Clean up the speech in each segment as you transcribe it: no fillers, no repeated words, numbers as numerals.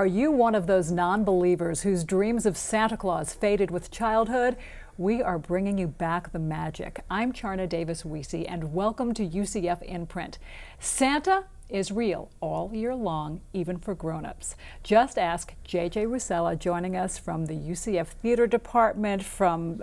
Are you one of those non-believers whose dreams of Santa Claus faded with childhood? We are bringing you back the magic. I'm Charna Davis-Wiese, and welcome to UCF In Print. Santa is real all year long, even for grown-ups. Just ask J.J. Ruscella, joining us from the UCF Theater Department, from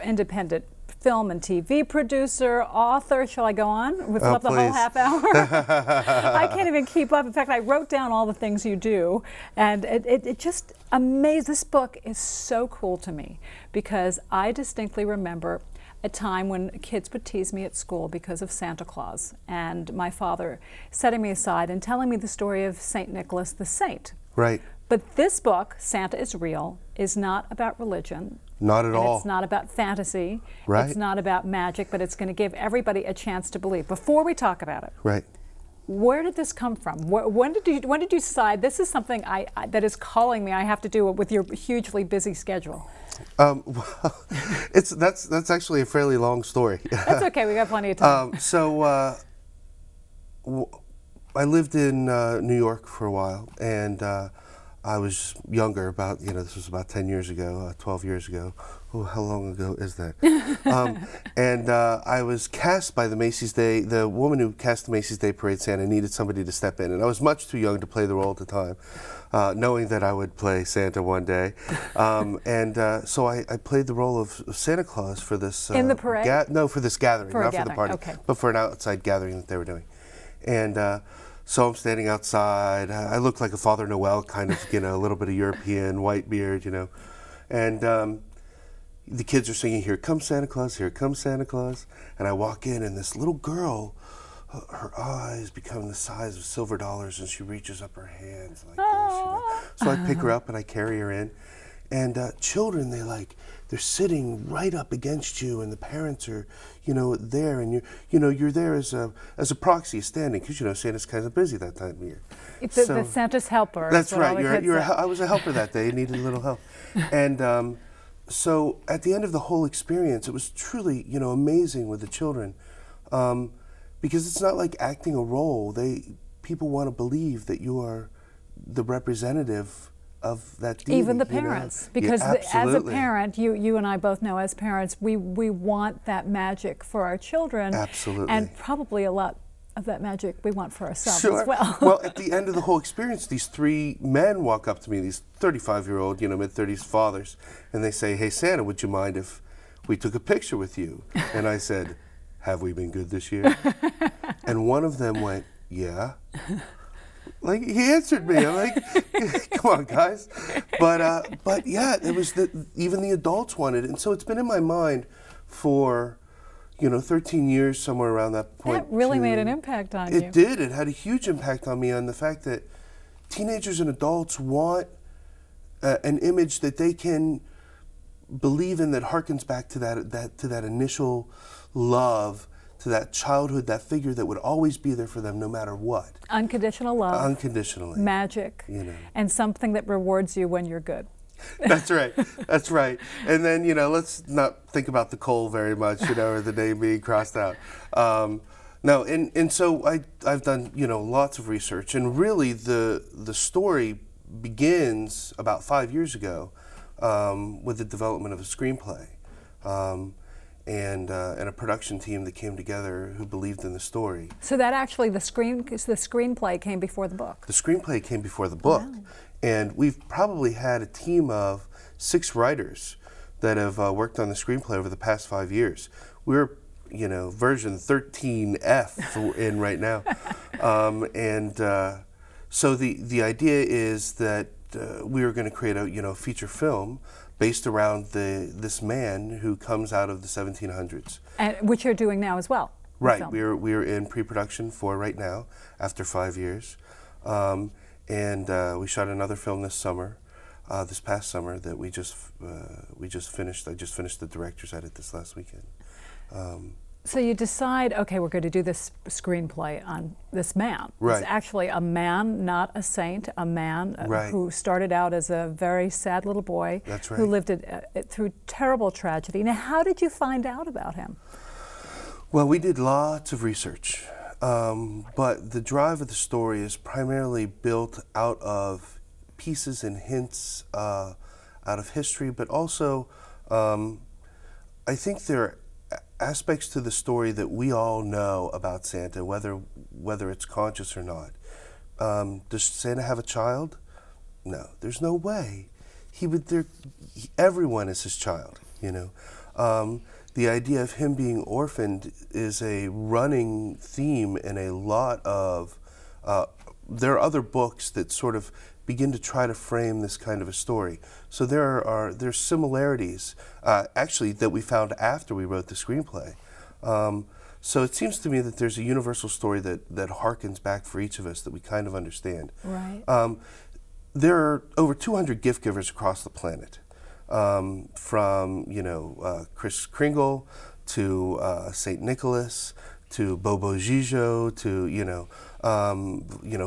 independent film and TV producer, author. Shall I go on? We've left the whole half hour. I can't even keep up. In fact, I wrote down all the things you do, and it just amazed. This book is so cool to me because I distinctly remember a time when kids would tease me at school because of Santa Claus, and my father setting me aside and telling me the story of St. Nicholas the Saint. Right. But this book, Santa is Real, is not about religion. Not at all. It's not about fantasy. Right. It's not about magic, but it's going to give everybody a chance to believe. Before we talk about it, right. Where did this come from? When did you decide this is something that is calling me? I have to do it with your hugely busy schedule. Well, that's actually a fairly long story. That's okay. We got plenty of time. I lived in New York for a while, and I was younger, about, this was about 10 years ago, 12 years ago. Oh, how long ago is that? And I was cast by the Macy's Day, the woman who cast the Macy's Day Parade Santa needed somebody to step in, and I was much too young to play the role at the time, knowing that I would play Santa one day. So I played the role of Santa Claus for this... in the parade? No, for this gathering, not for the party, okay. but for an outside gathering that they were doing. And so I'm standing outside. I look like a Father Noel, kind of, a little bit of European, white beard, And the kids are singing, "Here comes Santa Claus, here comes Santa Claus." And I walk in, and this little girl, her eyes become the size of silver dollars, and she reaches up her hands like this. So I pick her up, and I carry her in. And children, they're sitting right up against you, and the parents are, there, and you're there as a proxy, standing, because Santa's kind of busy that time of year. It's the Santa's helper. That's right. I was a helper that day. I needed a little help, and so at the end of the whole experience, it was truly, amazing with the children, because it's not like acting a role. People want to believe that you are the representative of that deity, even the parents, because as a parent, you and I both know, as parents, we want that magic for our children. Absolutely. And probably a lot of that magic we want for ourselves as well. Well, at the end of the whole experience, these three men walk up to me, these 35-year-old, mid-30s fathers, and they say, "Hey, Santa, would you mind if we took a picture with you?" And I said, "Have we been good this year?" And one of them went, "Yeah." Like, he answered me. I'm like, come on, guys. But yeah, it was even the adults wanted it. And so it's been in my mind for, 13 years, somewhere around that point. That really made an impact on you. It did. It had a huge impact on me, on the fact that teenagers and adults want an image that they can believe in, that harkens back to that initial love, to that childhood, that figure that would always be there for them no matter what. Unconditional love. Unconditionally. Magic. And something that rewards you when you're good. That's right. That's right. And then, let's not think about the coal very much, or the name being crossed out. No, and so I've done, lots of research, and really the story begins about 5 years ago with the development of a screenplay. And a production team that came together who believed in the story. So that actually, the screenplay came before the book? The screenplay came before the book. Wow. And we've probably had a team of 6 writers that have worked on the screenplay over the past 5 years. We're, version 13F in right now. So the idea is that we are going to create a feature film based around this man who comes out of the 1700s. And which you're doing now as well. Right, we're in pre-production for right now, after 5 years. We shot another film this summer, this past summer, that we just finished. I just finished the director's edit this last weekend. So you decide, okay, we're going to do this screenplay on this man. Right. It's actually a man, not a saint, a man who started out as a very sad little boy. That's right. Who lived through terrible tragedy. Now, how did you find out about him? Well, we did lots of research, but the drive of the story is primarily built out of pieces and hints out of history, but also I think there are aspects to the story that we all know about Santa, whether it's conscious or not. Does Santa have a child? No, there's no way. Everyone is his child, you know. The idea of him being orphaned is a running theme in a lot of, there are other books that sort of begin to try to frame this kind of a story. So there's similarities, actually, that we found after we wrote the screenplay. So it seems to me that there's a universal story that harkens back for each of us that we kind of understand. Right. There are over 200 gift givers across the planet. From Kris Kringle to Saint Nicholas to Bobo Gijo to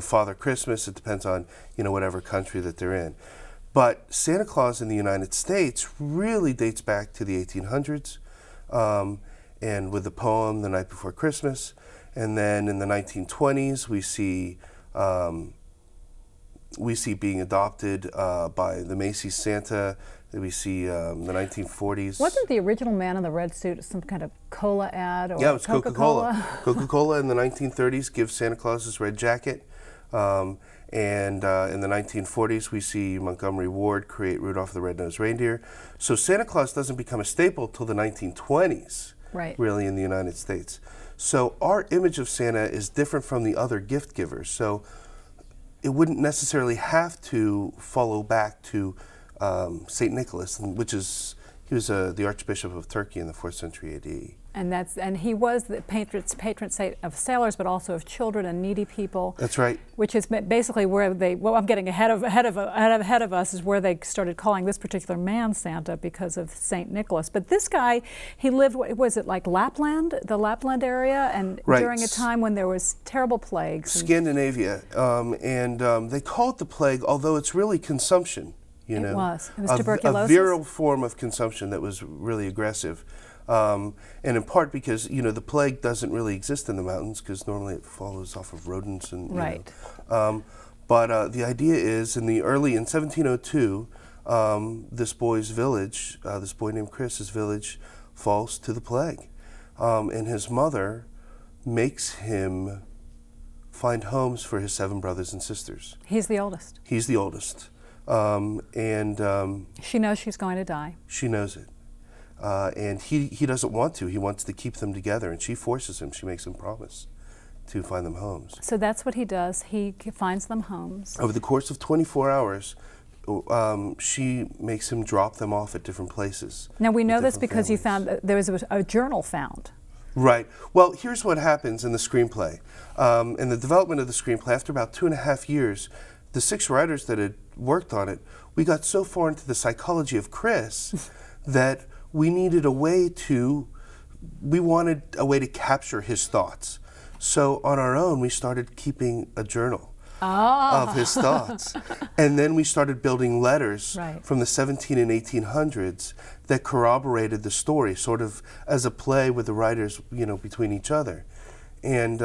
Father Christmas. It depends on whatever country that they're in. But Santa Claus in the United States really dates back to the 1800s, and with the poem "The Night Before Christmas," and then in the 1920s we see being adopted by the Macy's Santa. We see the 1940s. Wasn't the original man in the red suit some kind of cola ad? Or yeah, it was Coca-Cola. Coca-Cola in the 1930s gives Santa Claus his red jacket. And in the 1940s, we see Montgomery Ward create Rudolph the Red-Nosed Reindeer. So Santa Claus doesn't become a staple till the 1920s, right, really, in the United States. So our image of Santa is different from the other gift givers. So it wouldn't necessarily have to follow back to Saint Nicholas, he was the Archbishop of Turkey in the 4th century A.D. And he was the patron saint of sailors, but also of children and needy people. That's right. Which is basically where I'm getting ahead of us is where they started calling this particular man Santa because of Saint Nicholas. But this guy, he lived, was it like Lapland, the Lapland area, and right, during a time when there was terrible plagues. Scandinavia, they call it the plague, although it's really consumption. It was tuberculosis. A viral form of consumption that was really aggressive. And in part because, the plague doesn't really exist in the mountains because normally it follows off of rodents and, right. But the idea is in 1702, this boy's village, this boy named Chris, his village falls to the plague. And his mother makes him find homes for his 7 brothers and sisters. He's the oldest. He's the oldest. She knows she's going to die. She knows it. And he doesn't want to. He wants to keep them together, and she forces him. She makes him promise to find them homes. So that's what he does. He finds them homes. Over the course of 24 hours, she makes him drop them off at different places. Now we know this because you found there was a journal found. Right. Well, here's what happens in the screenplay. In the development of the screenplay, after about 2.5 years, the 6 writers that had worked on it, we got so far into the psychology of Chris that we wanted a way to capture his thoughts. So on our own, we started keeping a journal of his thoughts. And then we started building letters from the 17 and 1800s that corroborated the story, sort of as a play with the writers, between each other. And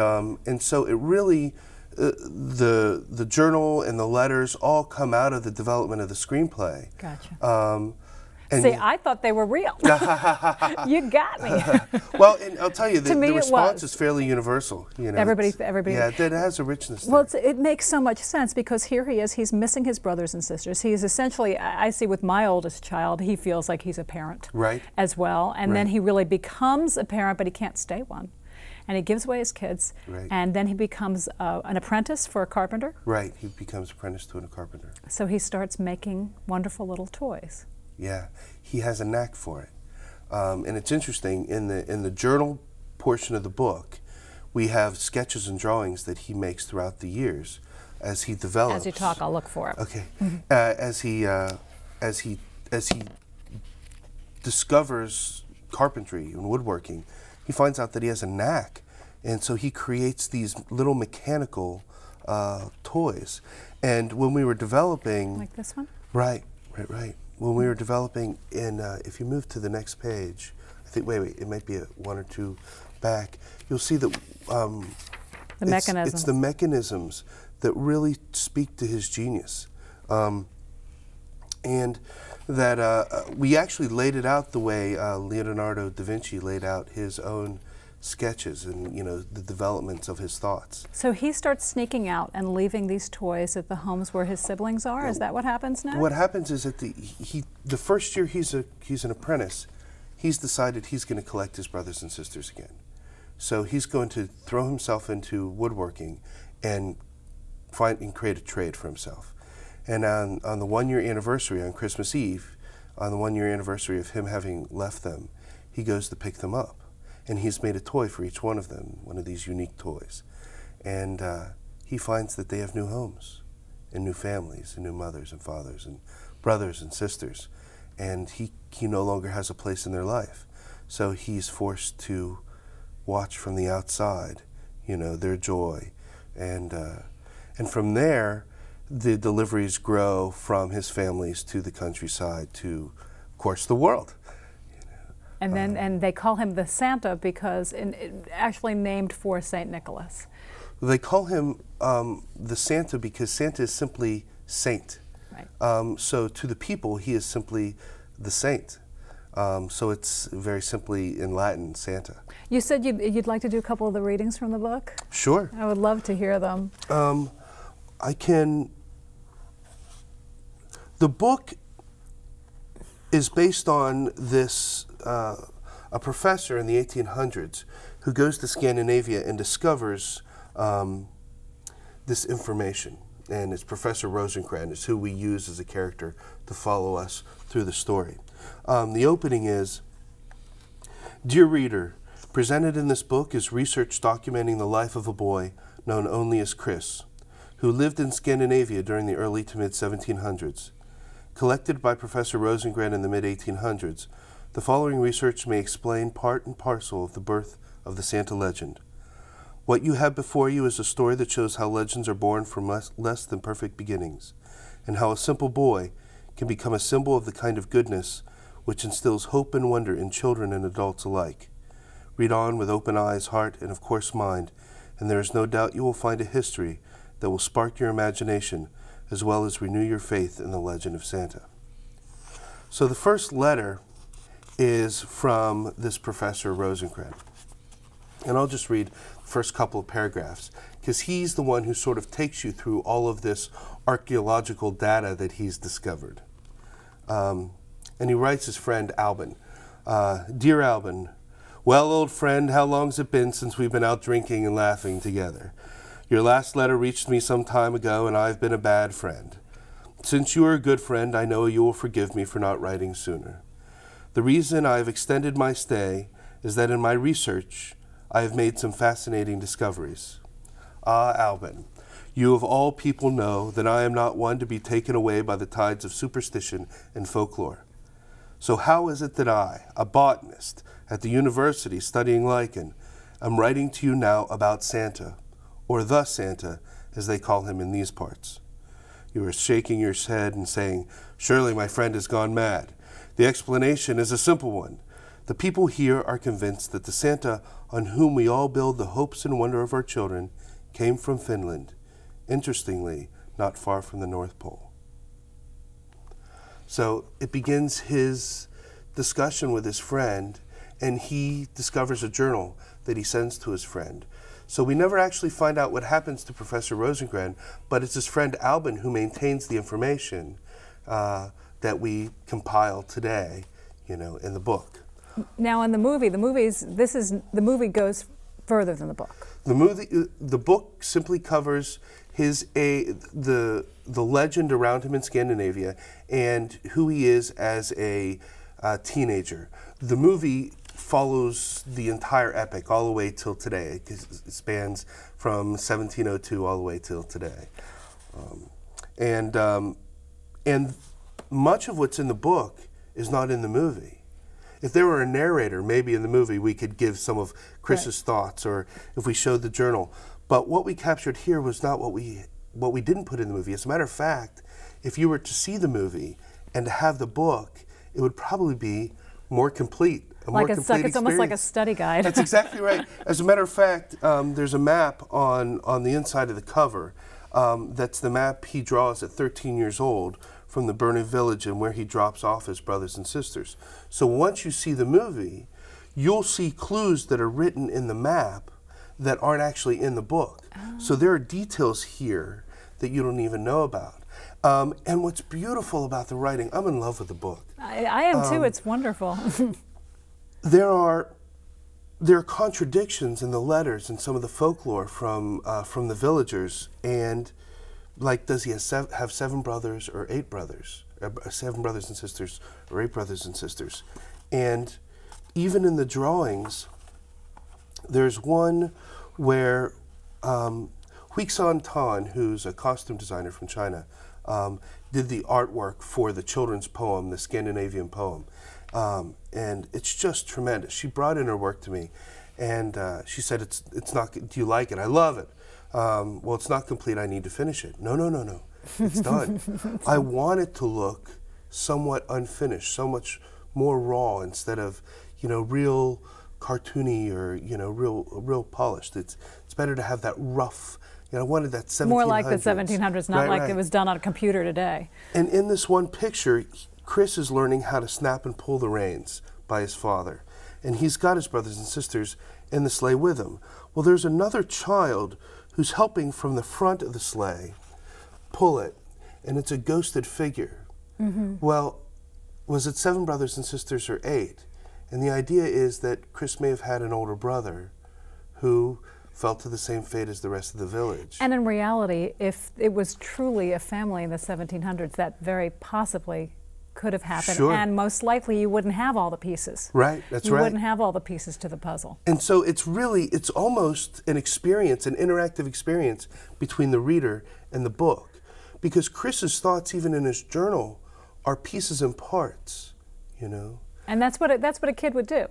so it really, the journal and the letters all come out of the development of the screenplay. Gotcha. See, I thought they were real. You got me. Well, and I'll tell you, the response is fairly universal. Everybody. Yeah, it has a richness there. Well, it makes so much sense because here he is. He's missing his brothers and sisters. He is essentially, I see with my oldest child, he feels like he's a parent as well. And then he really becomes a parent, but he can't stay one. And he gives away his kids. And then he becomes an apprentice for a carpenter. Right, he becomes apprentice to a carpenter. So he starts making wonderful little toys. Yeah, he has a knack for it. And it's interesting, in the journal portion of the book, we have sketches and drawings that he makes throughout the years as he develops. As you talk, I'll look for it. Okay. As he discovers carpentry and woodworking, he finds out that he has a knack, and so he creates these little mechanical toys. And when we were developing, like this one? Right. When we were developing, if you move to the next page, I think, wait, it might be 1 or 2 back, you'll see that mechanisms. It's the mechanisms that really speak to his genius. And that we actually laid it out the way Leonardo da Vinci laid out his own sketches and, you know, the developments of his thoughts. So he starts sneaking out and leaving these toys at the homes where his siblings are? Is that what happens now? What happens is that the first year he's an apprentice, he's decided he's going to collect his brothers and sisters again. So he's going to throw himself into woodworking and create a trade for himself. And on the 1-year anniversary, on Christmas Eve, on the 1-year anniversary of him having left them, he goes to pick them up. And he's made a toy for each one of them, one of these unique toys. And he finds that they have new homes and new families and new mothers and fathers and brothers and sisters. And he no longer has a place in their life. So he's forced to watch from the outside, you know, their joy. And from there, the deliveries grow from his families to the countryside to, of course, the world. And then, and they call him the Santa because actually named for St. Nicholas. They call him the Santa because Santa is simply saint. Right. So to the people, he is simply the saint. So it's very simply in Latin, Santa. You said you'd like to do a couple of the readings from the book? Sure. I would love to hear them. I can. The book is based on this, a professor in the 1800s who goes to Scandinavia and discovers this information. And it's Professor Rosenkrantz, who we use as a character to follow us through the story. The opening is, "Dear reader, presented in this book is research documenting the life of a boy known only as Chris, who lived in Scandinavia during the early to mid-1700s. Collected by Professor Rosenkrantz in the mid-1800s, the following research may explain part and parcel of the birth of the Santa legend. What you have before you is a story that shows how legends are born from less than perfect beginnings, and how a simple boy can become a symbol of the kind of goodness which instills hope and wonder in children and adults alike. Read on with open eyes, heart, and of course mind, and there is no doubt you will find a history that will spark your imagination as well as renew your faith in the legend of Santa." So the first letter is from this Professor Rosenkrantz. And I'll just read the first couple of paragraphs, because he's the one who sort of takes you through all of this archaeological data that he's discovered. And he writes his friend Albin. "Dear Albin, well, old friend, how long's it been since we've been out drinking and laughing together? Your last letter reached me some time ago, and I've been a bad friend. Since you are a good friend, I know you will forgive me for not writing sooner. The reason I have extended my stay is that in my research, I have made some fascinating discoveries. Ah, Albin, you of all people know that I am not one to be taken away by the tides of superstition and folklore. So how is it that I, a botanist at the university studying lichen, am writing to you now about Santa, or the Santa, as they call him in these parts? You are shaking your head and saying, 'Surely my friend has gone mad.' The explanation is a simple one. The people here are convinced that the Santa on whom we all build the hopes and wonder of our children came from Finland, interestingly, not far from the North Pole." So it begins his discussion with his friend, and he discovers a journal that he sends to his friend. So we never actually find out what happens to Professor Rosenkrantz, but it's his friend Albin who maintains the information that we compile today, you know, in the book. Now, in the movie, the movie goes further than the book. The book simply covers the legend around him in Scandinavia and who he is as a teenager. The movie follows the entire epic all the way till today. It spans from 1702 all the way till today, and much of what's in the book is not in the movie. If there were a narrator, maybe in the movie we could give some of Chris's thoughts, or if we showed the journal. But what we captured here was not what we didn't put in the movie. As a matter of fact, if you were to see the movie and to have the book, it would probably be more complete. It's almost like a study guide. That's exactly right. As a matter of fact, there's a map on the inside of the cover That's the map he draws at 13 years old from the burning village and where he drops off his brothers and sisters. So once you see the movie, you'll see clues that are written in the map that aren't actually in the book. Oh. So there are details here that you don't even know about. And what's beautiful about the writing, I'm in love with the book. I am too, it's wonderful. There are contradictions in the letters and some of the folklore from the villagers, and like, does he have 7 brothers or 8 brothers? 7 brothers and sisters or 8 brothers and sisters? And even in the drawings, there's one where Huixan Tan, who's a costume designer from China, did the artwork for the children's poem, the Scandinavian poem. And it's just tremendous. She brought in her work to me, and she said, "It's not. Do you like it? I love it. Well, it's not complete. I need to finish it." No, no, no, no. It's done. I want it to look somewhat unfinished, so much more raw instead of, real cartoony or real polished. It's better to have that rough. I wanted that 1700s. More like the 1700s, not like it was done on a computer today. And in this one picture, Chris is learning how to snap and pull the reins by his father. And he's got his brothers and sisters in the sleigh with him. Well, there's another child who's helping from the front of the sleigh pull it, and it's a ghosted figure. Mm-hmm. Well, was it 7 brothers and sisters or 8? And the idea is that Chris may have had an older brother who fell to the same fate as the rest of the village. And in reality, if it was truly a family in the 1700s, that very possibly could have happened. Sure. And most likely you wouldn't have all the pieces. Right, that's right. You wouldn't have all the pieces to the puzzle. And so it's almost an experience, an interactive experience between the reader and the book. Because Chris's thoughts, even in his journal, are pieces and parts, And that's what a kid would do.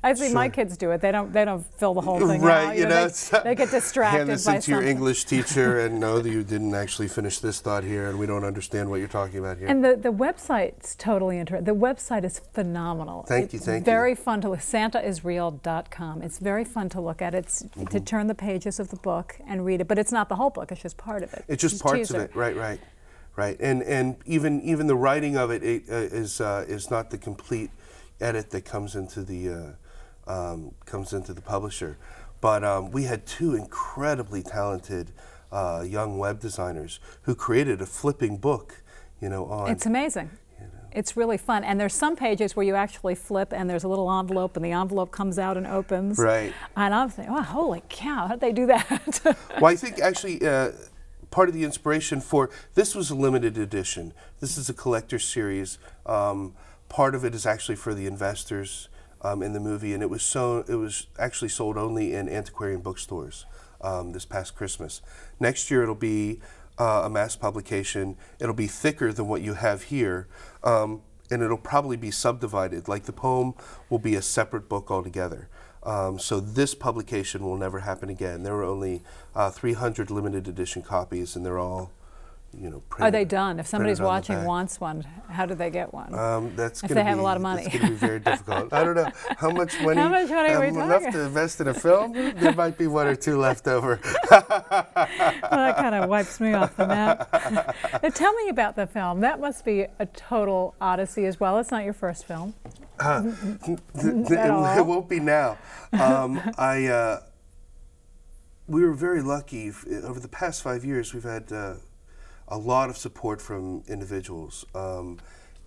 I see my kids do it. They don't fill the whole thing right, out. They get distracted hand this by into your English teacher and know that you didn't actually finish this thought here, and we don't understand what you're talking about here. And the website's totally interesting. The website is phenomenal. Thank you. It's very fun to look. SantaIsReal.com. It's very fun to look at. It's to turn the pages of the book and read it, but it's not the whole book. It's just part of it. It's just parts of it. Right. And even the writing of it is not the complete edit that comes into the publisher. But we had 2 incredibly talented young web designers who created a flipping book, on. It's amazing. It's really fun. And there's some pages where you actually flip and there's a little envelope and the envelope comes out and opens. Right. And I'm thinking, oh, holy cow, how did they do that? Well, I think actually part of the inspiration for this was a limited edition. This is a collector's series. Part of it is actually for the investors in the movie, and it was actually sold only in antiquarian bookstores this past Christmas. Next year it'll be a mass publication. It'll be thicker than what you have here, and it'll probably be subdivided. Like the poem will be a separate book altogether. So this publication will never happen again. There were only 300 limited edition copies, and they're all, printed. Are they done? If somebody's watching wants one, how do they get one? If they have a lot of money. That's going to be very difficult. I don't know how much money. How much money are we talking? Enough to invest in a film? There might be 1 or 2 left over. Well, that kind of wipes me off the map. Now, tell me about the film. That must be a total odyssey as well. It's not your first film. It won't be now. We were very lucky. Over the past 5 years, we've had a lot of support from individuals,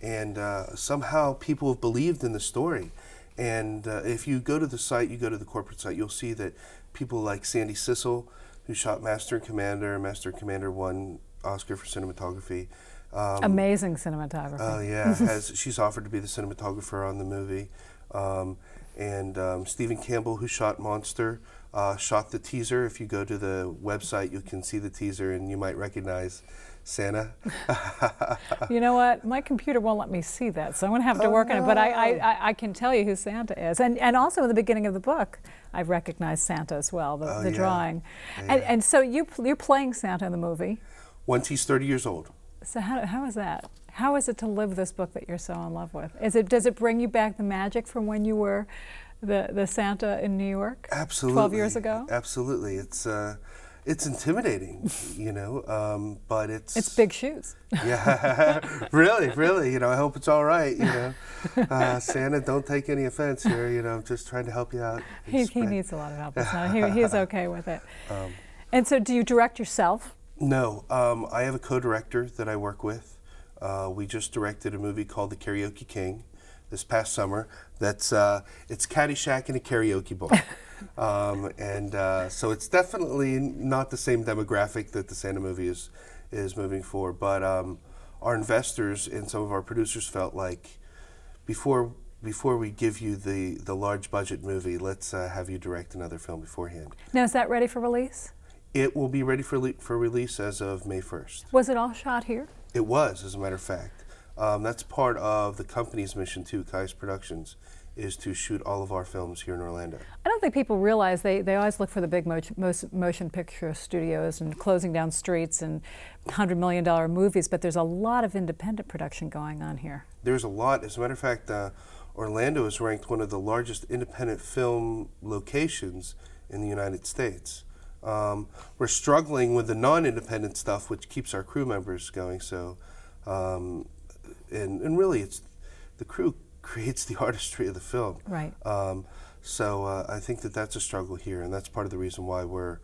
and somehow people have believed in the story. And if you go to the site, you go to the corporate site, you'll see that people like Sandy Sissel, who shot Master and Commander won Oscar for cinematography. Amazing cinematography. Oh yeah, she's offered to be the cinematographer on the movie. And Stephen Campbell, who shot Monster, shot the teaser. If you go to the website, you can see the teaser, and you might recognize Santa. You know what? My computer won't let me see that, so I'm going to have to work on it. But I can tell you who Santa is. And also in the beginning of the book, I recognized Santa as well, the drawing. Yeah. And so you're playing Santa in the movie. Once he's 30 years old. So how is that? How is it to live this book that you're so in love with? Does it bring you back the magic from when you were the Santa in New York? Absolutely. 12 years ago? Absolutely. it's intimidating, you know, but it's big shoes. Yeah, really, you know, I hope it's all right, you know. Santa, don't take any offense here, you know, I'm just trying to help you out. He needs a lot of help. It's not, he's okay with it. And so do you direct yourself? No, I have a co-director that I work with. We just directed a movie called The Karaoke King this past summer. That's it's Caddyshack in a karaoke bar. So it's definitely not the same demographic that the Santa movie is moving for, but our investors and some of our producers felt like before we give you the large budget movie, let's have you direct another film beforehand. Now, is that ready for release? It will be ready for release as of May 1st. Was it all shot here? It was, as a matter of fact. That's part of the company's mission too, Kai's Productions, is to shoot all of our films here in Orlando. I don't think people realize they always look for the big motion picture studios and closing down streets and $100 million movies, but there's a lot of independent production going on here. There's a lot. As a matter of fact, Orlando is ranked one of the largest independent film locations in the United States. We're struggling with the non-independent stuff, which keeps our crew members going. So, and really, it's the crew creates the artistry of the film. Right. So I think that's a struggle here, and that's part of the reason why we're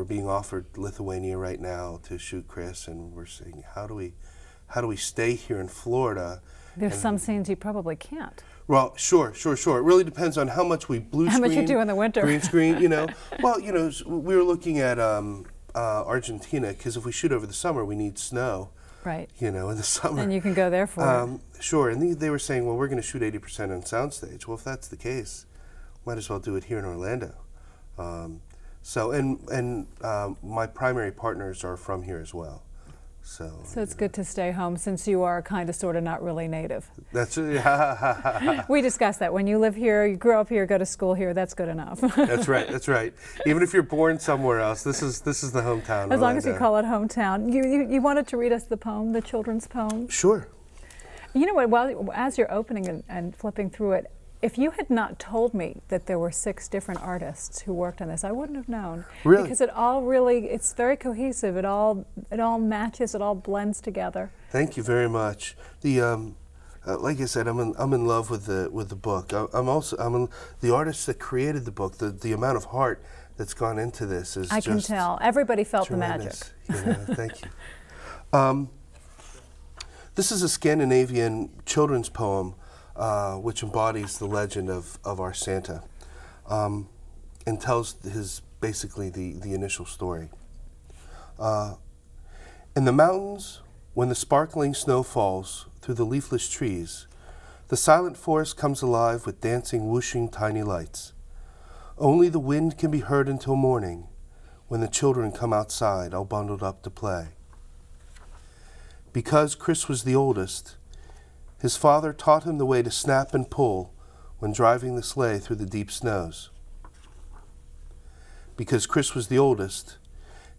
being offered Lithuania right now to shoot Chris, and we're saying, how do we stay here in Florida? There's some scenes you probably can't. Well, sure. It really depends on how much we blue screen. How much you do in the winter. Green screen, you know. Well, you know, we were looking at Argentina, because if we shoot over the summer, we need snow. Right. You know, in the summer. And you can go there for it. Sure, and they were saying, well, we're going to shoot 80% on soundstage. Well, if that's the case, might as well do it here in Orlando. My primary partners are from here as well. So it's good to stay home since you are kind of sort of not really native. That's We discussed that. When you live here, you grow up here, go to school here, that's good enough. That's right. Even if you're born somewhere else, this is the hometown. As long as you call it hometown. You wanted to read us the poem, the children's poem? Sure. You know what, as you're opening and flipping through it, if you had not told me that there were 6 different artists who worked on this, I wouldn't have known. Really? Because it's very cohesive. It all matches. It all blends together. Thank you very much. The like I said, I'm in love with the book. The artist that created the book. The amount of heart that's gone into this is I can tell. Everybody felt tremendous. The magic. You know, thank you. This is a Scandinavian children's poem. Which embodies the legend of our Santa, and tells basically the initial story. In the mountains, when the sparkling snow falls through the leafless trees, the silent forest comes alive with dancing, whooshing tiny lights. Only the wind can be heard until morning, when the children come outside all bundled up to play. Because Chris was the oldest, his father taught him the way to snap and pull when driving the sleigh through the deep snows. Because Chris was the oldest,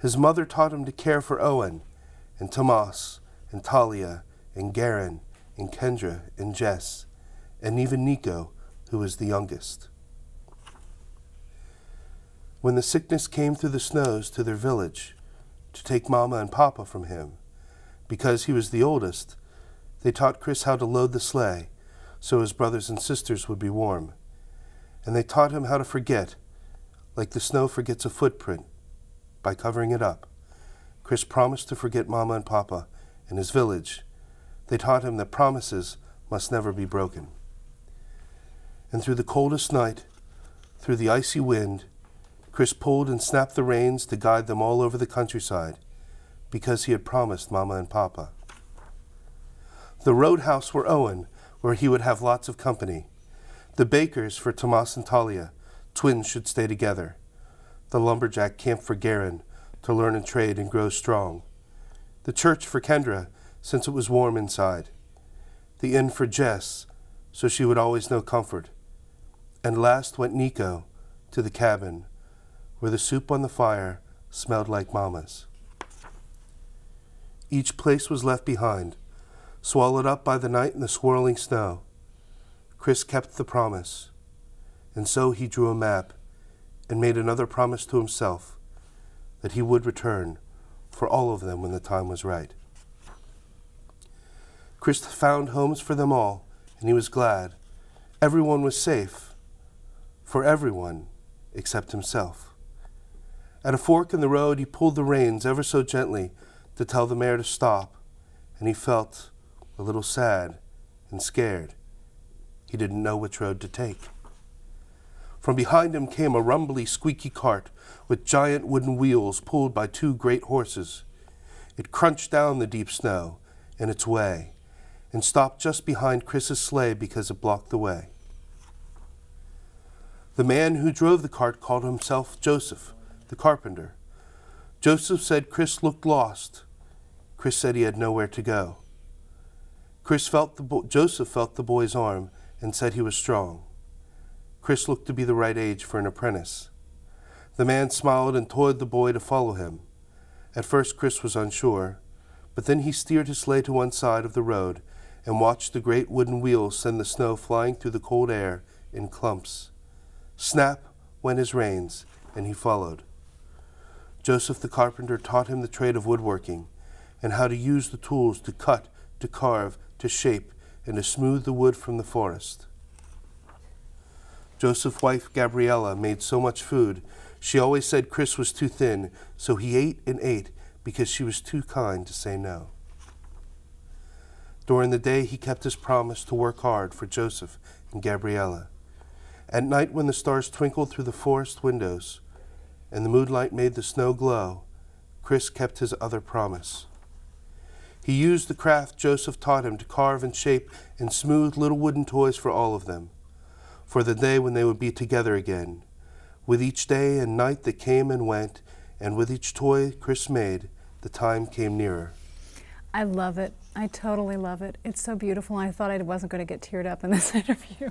his mother taught him to care for Owen and Tomas and Talia and Garen and Kendra and Jess and even Nico, who was the youngest. When the sickness came through the snows to their village to take Mama and Papa from him, because he was the oldest, they taught Chris how to load the sleigh so his brothers and sisters would be warm. And they taught him how to forget, like the snow forgets a footprint, by covering it up. Chris promised to forget Mama and Papa and his village. They taught him that promises must never be broken. And through the coldest night, through the icy wind, Chris pulled and snapped the reins to guide them all over the countryside, because he had promised Mama and Papa. The roadhouse for Owen, where he would have lots of company. The bakers for Tomas and Talia, twins should stay together. The lumberjack camp for Garen, to learn and trade and grow strong. The church for Kendra, since it was warm inside. The inn for Jess, so she would always know comfort. And last went Nico to the cabin, where the soup on the fire smelled like Mama's. Each place was left behind, swallowed up by the night and the swirling snow. Chris kept the promise, and so he drew a map and made another promise to himself, that he would return for all of them when the time was right. Chris found homes for them all, and he was glad. Everyone was safe, for everyone except himself. At a fork in the road, he pulled the reins ever so gently to tell the mare to stop, and he felt a little sad and scared. He didn't know which road to take. From behind him came a rumbly, squeaky cart with giant wooden wheels pulled by two great horses. It crunched down the deep snow in its way and stopped just behind Chris's sleigh because it blocked the way. The man who drove the cart called himself Joseph, the carpenter. Joseph said Chris looked lost. Chris said he had nowhere to go. Joseph felt the boy's arm and said he was strong. Chris looked to be the right age for an apprentice. The man smiled and told the boy to follow him. At first Chris was unsure, but then he steered his sleigh to one side of the road and watched the great wooden wheels send the snow flying through the cold air in clumps. Snap went his reins, and he followed. Joseph the carpenter taught him the trade of woodworking and how to use the tools to cut, to carve, to shape, and to smooth the wood from the forest. Joseph's wife, Gabriella, made so much food. She always said Chris was too thin, so he ate and ate because she was too kind to say no. During the day, he kept his promise to work hard for Joseph and Gabriella. At night, when the stars twinkled through the forest windows and the moonlight made the snow glow, Chris kept his other promise. He used the craft Joseph taught him to carve and shape and smooth little wooden toys for all of them, for the day when they would be together again. With each day and night that came and went, and with each toy Chris made, the time came nearer. I love it. I totally love it. It's so beautiful. I thought I wasn't going to get teared up in this interview.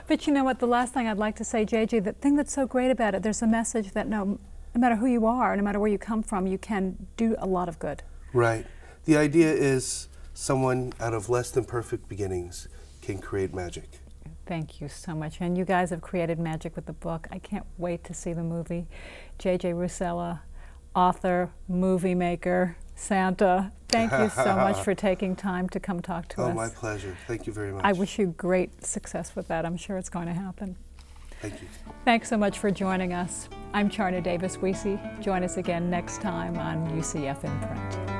But you know what? The last thing I'd like to say, JJ, the thing that's so great about it, there's a message that no matter who you are, no matter where you come from, you can do a lot of good. Right. The idea is someone out of less than perfect beginnings can create magic. Thank you so much. And you guys have created magic with the book. I can't wait to see the movie. JJ Ruscella, author, movie maker, Santa, thank you so much for taking time to come talk to us. Oh, my pleasure. Thank you very much. I wish you great success with that. I'm sure it's going to happen. Thank you. Thanks so much for joining us. I'm Charna Davis-Wiese. Join us again next time on UCF In Print.